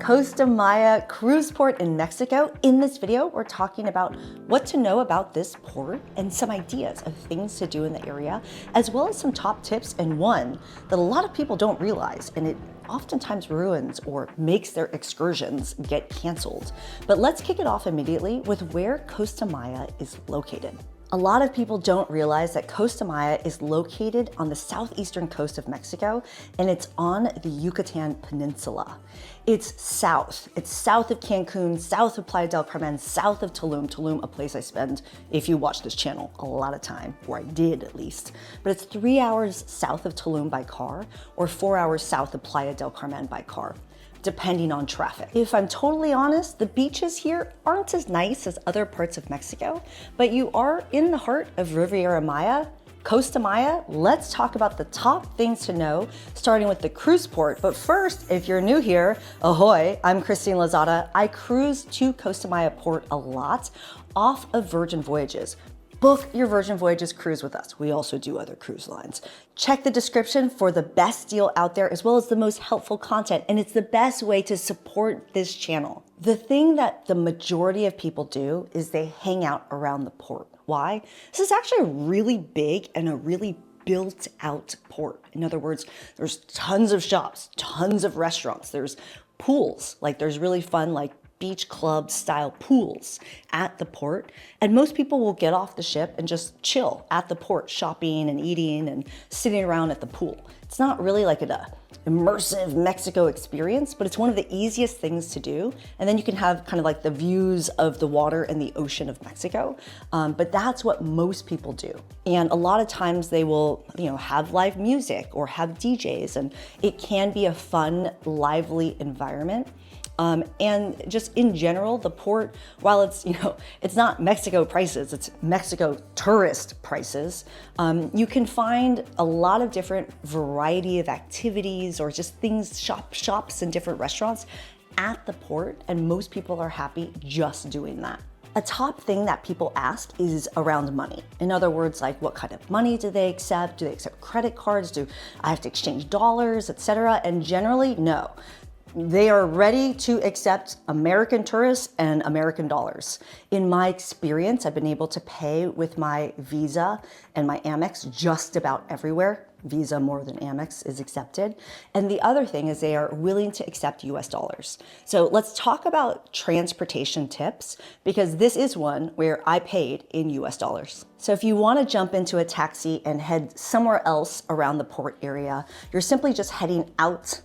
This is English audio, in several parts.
Costa Maya cruise port in Mexico. In this video, we're talking about what to know about this port and some ideas of things to do in the area, as well as some top tips and one that a lot of people don't realize, and it oftentimes ruins or makes their excursions get canceled. But let's kick it off immediately with where Costa Maya is located. A lot of people don't realize that Costa Maya is located on the southeastern coast of Mexico, and it's on the Yucatan Peninsula. It's south of Cancun, south of Playa del Carmen, south of Tulum. Tulum, a place I spend, if you watch this channel, a lot of time, or I did at least. But it's 3 hours south of Tulum by car, or 4 hours south of Playa del Carmen by car, depending on traffic. If I'm totally honest, the beaches here aren't as nice as other parts of Mexico, but you are in the heart of Riviera Maya, Costa Maya. Let's talk about the top things to know, starting with the cruise port. But first, if you're new here, ahoy, I'm Christine Lozada. I cruise to Costa Maya port a lot off of Virgin Voyages. Book your Virgin Voyages cruise with us. We also do other cruise lines. Check the description for the best deal out there, as well as the most helpful content, and it's the best way to support this channel. The thing that the majority of people do is they hang out around the port. Why? This is actually a really big and a really built out port. In other words, there's tons of shops, tons of restaurants, there's pools, like there's really fun, like beach club style pools at the port. And most people will get off the ship and just chill at the port, shopping and eating and sitting around at the pool. It's not really like an immersive Mexico experience, but it's one of the easiest things to do. And then you can have kind of like the views of the water and the ocean of Mexico. But that's what most people do. And a lot of times they will, have live music or have DJs, and it can be a fun, lively environment. And just in general, the port, while it's, it's not Mexico prices, it's Mexico tourist prices, you can find a lot of different variety of activities or just things, shops and different restaurants at the port, and most people are happy just doing that. A top thing that people ask is around money. In other words, like what kind of money do they accept? Do they accept credit cards? Do I have to exchange dollars, etc.? And generally, no. They are ready to accept American tourists and American dollars. In my experience, I've been able to pay with my Visa and my Amex just about everywhere. Visa more than Amex is accepted. And the other thing is they are willing to accept US dollars. So let's talk about transportation tips, because this is one where I paid in US dollars. So if you want to jump into a taxi and head somewhere else around the port area, you're simply just heading outside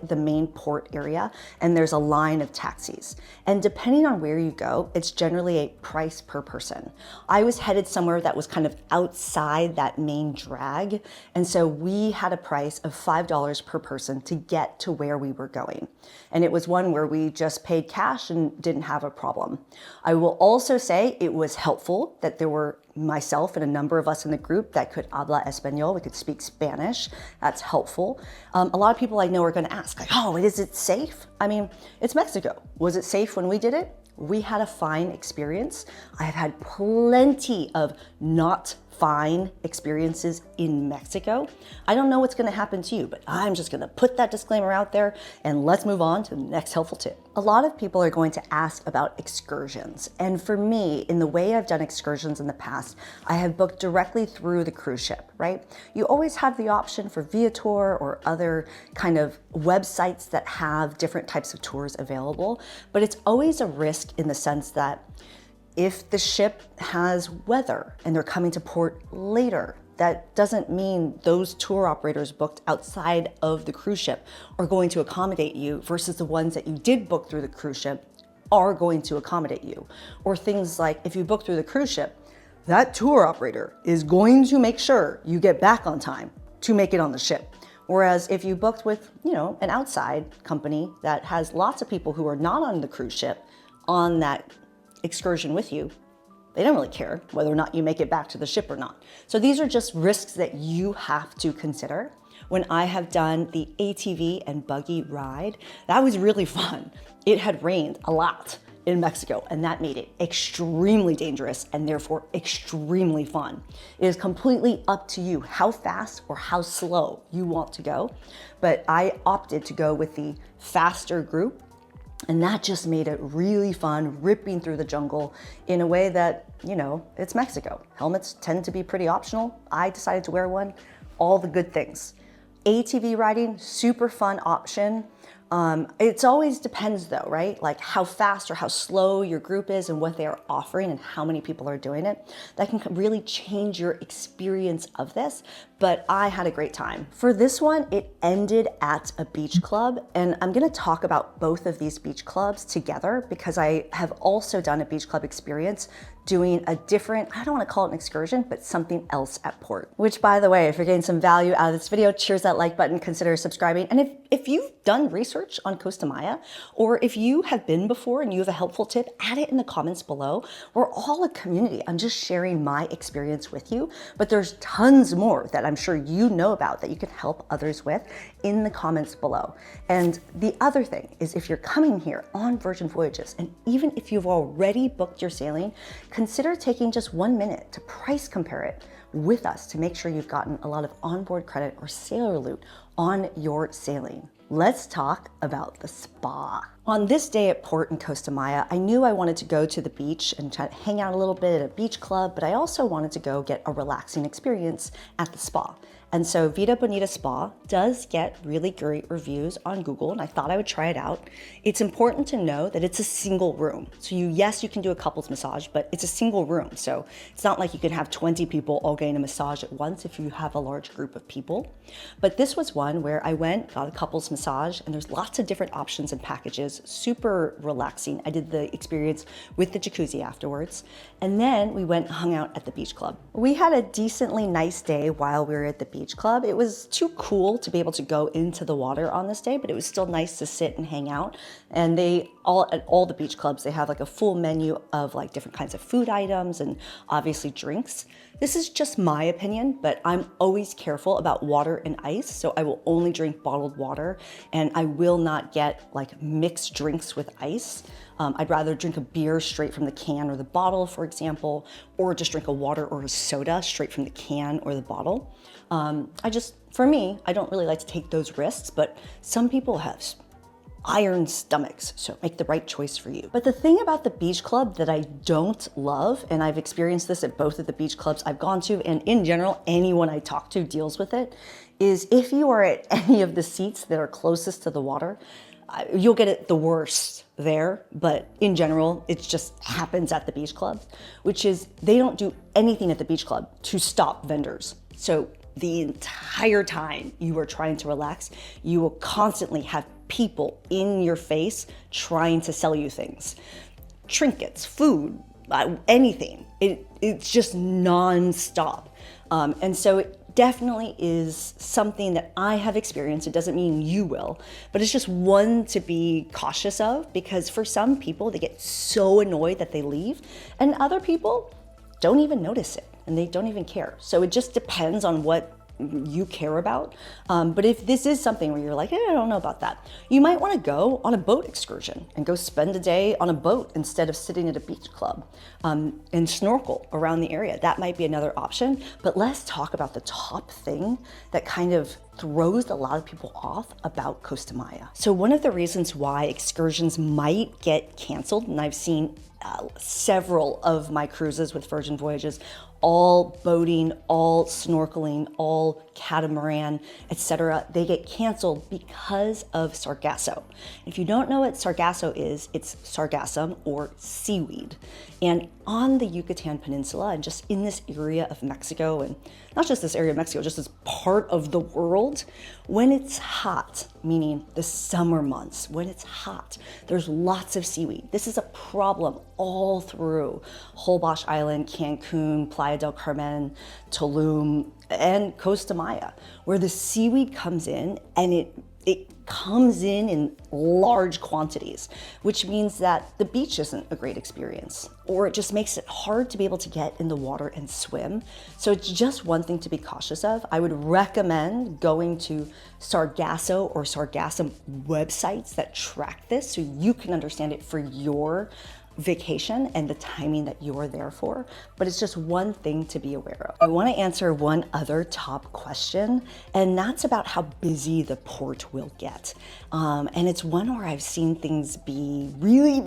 the main port area, and there's a line of taxis. And depending on where you go, it's generally a price per person. I was headed somewhere that was kind of outside that main drag, and so we had a price of $5 per person to get to where we were going. And it was one where we just paid cash and didn't have a problem. I will also say it was helpful that there were myself and a number of us in the group that could habla español, we could speak Spanish. That's helpful. A lot of people I know are going to ask, like, oh, is it safe? I mean, it's Mexico. Was it safe when we did it? We had a fine experience. I have had plenty of not fine experiences in Mexico. I don't know what's going to happen to you, but I'm just going to put that disclaimer out there, and let's move on to the next helpful tip. A lot of people are going to ask about excursions. And for me, in the way I've done excursions in the past, I have booked directly through the cruise ship, right? You always have the option for Viator or other kind of websites that have different types of tours available, but it's always a risk in the sense that if the ship has weather and they're coming to port later, that doesn't mean those tour operators booked outside of the cruise ship are going to accommodate you versus the ones that you did book through the cruise ship are going to accommodate you. Or things like if you book through the cruise ship, that tour operator is going to make sure you get back on time to make it on the ship. Whereas if you booked with, an outside company that has lots of people who are not on the cruise ship on that excursion with you, they don't really care whether or not you make it back to the ship or not. So these are just risks that you have to consider. When I have done the ATV and buggy ride, that was really fun. It had rained a lot. in Mexico, and that made it extremely dangerous and therefore extremely fun. It is completely up to you how fast or how slow you want to go, but I opted to go with the faster group, and that just made it really fun, ripping through the jungle in a way that, you know, it's Mexico. Helmets tend to be pretty optional. I decided to wear one, all the good things. ATV riding, super fun option. It always depends though, right? Like how fast or how slow your group is and what they are offering and how many people are doing it. That can really change your experience of this, but I had a great time. For this one, it ended at a beach club, and I'm gonna talk about both of these beach clubs together because I have also done a beach club experience doing a different, I don't wanna call it an excursion, but something else at port. Which, by the way, if you're getting some value out of this video, cheers that like button, consider subscribing. And if you've done research on Costa Maya, or if you have been before and you have a helpful tip, add it in the comments below. We're all a community. I'm just sharing my experience with you, but there's tons more that I'm sure you know about that you can help others with in the comments below. And the other thing is, if you're coming here on Virgin Voyages, and even if you've already booked your sailing, consider taking just 1 minute to price compare it with us to make sure you've gotten a lot of onboard credit or sailor loot on your sailing. Let's talk about the spa. On this day at port in Costa Maya, I knew I wanted to go to the beach and try to hang out a little bit at a beach club, but I also wanted to go get a relaxing experience at the spa. And so Vida Bonita Spa does get really great reviews on Google, and I thought I would try it out. It's important to know that it's a single room. So yes, you can do a couples massage, but it's a single room. So it's not like you can have 20 people all getting a massage at once if you have a large group of people. But this was one where I went, got a couples massage, and there's lots of different options and packages, super relaxing. I did the experience with the jacuzzi afterwards. And then we went and hung out at the beach club. We had a decently nice day while we were at the beach club. It was too cool to be able to go into the water on this day, but it was still nice to sit and hang out. And at all the beach clubs, they have like a full menu of like different kinds of food items and obviously drinks. This is just my opinion, but I'm always careful about water and ice. So I will only drink bottled water, and I will not get like mixed drinks with ice. I'd rather drink a beer straight from the can or the bottle, for example, or just drink a water or a soda straight from the can or the bottle. For me, I don't really like to take those risks, but some people have iron stomachs, so make the right choice for you. But the thing about the beach club that I don't love, and I've experienced this at both of the beach clubs I've gone to, and in general, anyone I talk to deals with it, is if you are at any of the seats that are closest to the water, you'll get it the worst there, but in general, it just happens at the beach clubs, which is they don't do anything at the beach club to stop vendors. So the entire time you are trying to relax, you will constantly have people in your face trying to sell you things. Trinkets, food, anything. It's just nonstop. And so it definitely is something that I have experienced. It doesn't mean you will, but it's just one to be cautious of, because for some people, they get so annoyed that they leave, and other people don't even notice it and they don't even care. So it just depends on what you care about. But if this is something where you're like, I don't know about that, you might want to go on a boat excursion and go spend a day on a boat instead of sitting at a beach club, and snorkel around the area. That might be another option. But let's talk about the top thing that kind of throws a lot of people off about Costa Maya. So one of the reasons why excursions might get canceled, and I've seen several of my cruises with Virgin Voyages, all boating, all snorkeling, all catamaran, etc., they get canceled because of sargasso. If you don't know what sargasso is, it's sargassum or seaweed. And on the Yucatan Peninsula and just in this area of Mexico, and not just this area of Mexico, just this part of the world, when it's hot, meaning the summer months, when it's hot, there's lots of seaweed. This is a problem all through Holbox Island, Cancun, Playa del Carmen, Tulum, and Costa Maya, where the seaweed comes in and it it comes in large quantities, which means that the beach isn't a great experience, or it just makes it hard to be able to get in the water and swim. So it's just one thing to be cautious of. I would recommend going to Sargasso or Sargassum websites that track this so you can understand it for your vacation and the timing that you're there for, but it's just one thing to be aware of. I want to answer one other top question, and that's about how busy the port will get. And it's one where I've seen things be really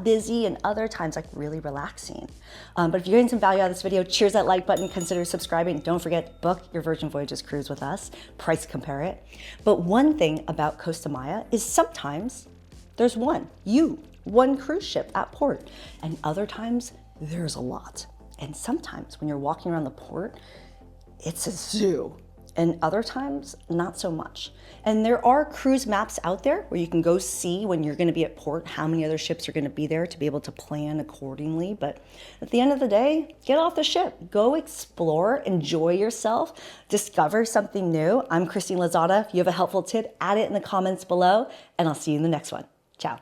busy and other times like really relaxing. But if you're getting some value out of this video, cheers that like button, consider subscribing. Don't forget, book your Virgin Voyages cruise with us, price compare it. But one thing about Costa Maya is sometimes there's one cruise ship at port, and other times there's a lot. And sometimes when you're walking around the port, it's a zoo, and other times not so much. And there are cruise maps out there where you can go see when you're going to be at port how many other ships are going to be there to be able to plan accordingly. But at the end of the day, get off the ship, go explore, enjoy yourself, discover something new. I'm Christine Lozada. If you have a helpful tip, add it in the comments below, and I'll see you in the next one. Ciao.